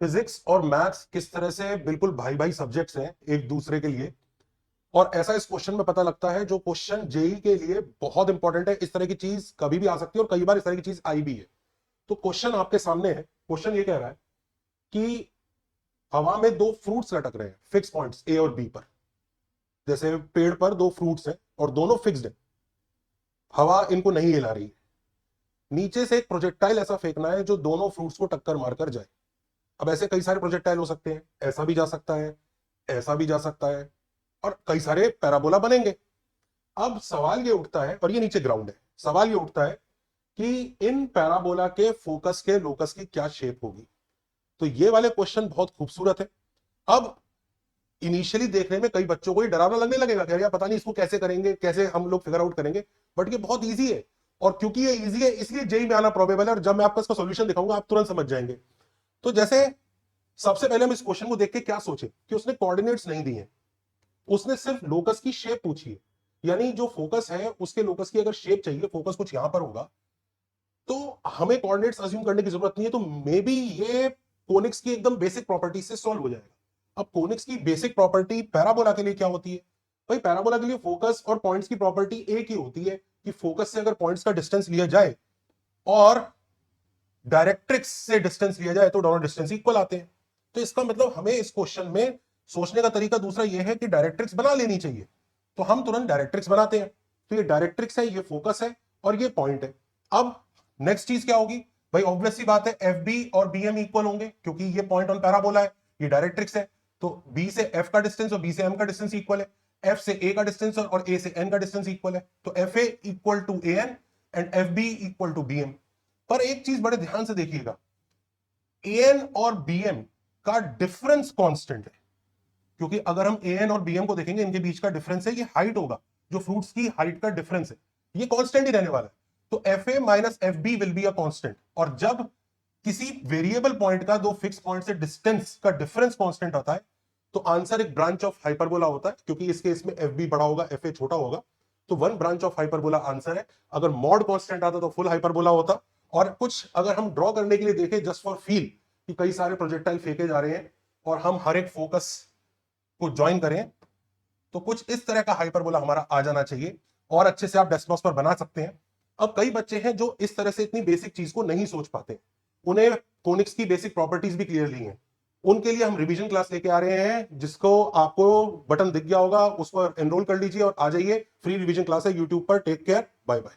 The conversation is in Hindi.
फिजिक्स और मैथ्स किस तरह से बिल्कुल भाई भाई सब्जेक्ट्स हैं एक दूसरे के लिए। और ऐसा इस क्वेश्चन में पता लगता है, जो क्वेश्चन जेई के लिए बहुत इंपॉर्टेंट है। इस तरह की चीज कभी भी आ सकती है और कई बार इस तरह की चीज आई भी है। तो क्वेश्चन आपके सामने है। क्वेश्चन ये कह रहा है कि हवा में दो फ्रूट्स लटक रहे हैं फिक्स पॉइंट्स ए और बी पर। जैसे पेड़ पर दो फ्रूट्स हैं और दोनों फिक्स्ड है, हवा इनको नहीं हिला रही है। नीचे से एक प्रोजेक्टाइल ऐसा फेंकना है जो दोनों फ्रूट्स को टक्कर मारकर जाए। अब ऐसे कई सारे प्रोजेक्टाइल हो सकते हैं, ऐसा भी जा सकता है, ऐसा भी जा सकता है, और कई सारे पैराबोला बनेंगे। अब सवाल ये उठता है, और ये नीचे ग्राउंड है, सवाल ये उठता है कि इन पैराबोला के फोकस के लोकस की क्या शेप होगी। तो ये वाले क्वेश्चन बहुत खूबसूरत है। अब इनिशियली देखने में कई बच्चों को ये डरावना लगने लगेगा कि यार पता नहीं इसको कैसे करेंगे, कैसे हम लोग फिगर आउट करेंगे। बट ये बहुत ईजी है, और क्योंकि ये ईजी है इसलिए जेई में आना प्रोबेबल है। और जब मैं आपको इसका सोल्यूशन दिखाऊंगा आप तुरंत समझ जाएंगे। तो जैसे सबसे पहले हम इस क्वेश्चन को देख के क्या सोचे कि उसने कोऑर्डिनेट्स नहीं दिए, उसने सिर्फ लोकस की शेप पूछी है। यानी जो फोकस है उसके लोकस की अगर शेप चाहिए, फोकस कुछ यहां पर होगा, तो हमें कोऑर्डिनेट्स अज्यूम करने की जरूरत नहीं है। तो मे बी ये कोनिक्स की एकदम बेसिक प्रॉपर्टी से सॉल्व हो जाएगा। अब कोनिक्स की बेसिक प्रॉपर्टी पैराबोला के लिए क्या होती है? भाई पैराबोला के लिए फोकस और पॉइंट्स की प्रॉपर्टी एक ही होती है कि फोकस से अगर पॉइंट्स का डिस्टेंस लिया जाए और डायरेक्ट्रिक्स से डिस्टेंस लिया जाए तो दोनों डिस्टेंस इक्वल आते हैं। तो इसका मतलब हमें इस क्वेश्चन में सोचने का तरीका दूसरा यह है कि डायरेक्ट्रिक्स बना लेनी चाहिए। तो हम तुरंत डायरेक्ट्रिक्स बनाते हैं। तो ये डायरेक्ट्रिक्स है, ये फोकस है, और ये पॉइंट है। अब नेक्स्ट चीज क्या होगी? भाई ऑब्वियस सी बात है, एफ बी और बी एम इक्वल होंगे क्योंकि ये पॉइंट ऑन पैराबोला है, ये डायरेक्ट्रिक्स है। तो बी से एफ का डिस्टेंस और बी से एम का डिस्टेंस इक्वल है, एफ से ए का डिस्टेंस और ए से एन का डिस्टेंस इक्वल है। तो F A equal to A N and F B equal to B M. पर एक चीज बड़े ध्यान से देखिएगा, ए एन और बी एम का डिफरेंस कांस्टेंट है। क्योंकि अगर हम ए एन और बी एम को देखेंगे, इनके बीच का डिफरेंस है, ये हाइट होगा, जो फ्रूट्स की हाइट का डिफरेंस है, ये कांस्टेंट ही रहने वाला है। तो F A minus F B will be a constant. और जब किसी वेरिएबल पॉइंट का दो फिक्स पॉइंट से डिस्टेंस का डिफरेंस कांस्टेंट होता है, तो आंसर एक ब्रांच ऑफ हाइपरबोला होता है। क्योंकि इस केस में एफ बी बड़ा होगा, एफ ए छोटा होगा, तो one branch of hyperbola answer है। अगर मॉड कांस्टेंट आता तो फुल हाइपरबोला होता। और कुछ अगर हम ड्रॉ करने के लिए देखें जस्ट फॉर फील कि कई सारे प्रोजेक्टाइल फेंके जा रहे हैं और हम हर एक फोकस को ज्वाइन करें, तो कुछ इस तरह का हाइपरबोला हमारा आ जाना चाहिए, और अच्छे से आप डेस्कटॉप पर बना सकते हैं। अब कई बच्चे हैं जो इस तरह से इतनी बेसिक चीज को नहीं सोच पाते, उन्हें कोनिक्स की बेसिक प्रॉपर्टीज भी क्लियरली हैं। उनके लिए हम रिवीजन क्लास लेके आ रहे हैं, जिसको आपको बटन दिख गया होगा, उस पर एनरोल कर लीजिए और आ जाइए। फ्री रिवीजन क्लास है यूट्यूब पर। Take care, bye bye.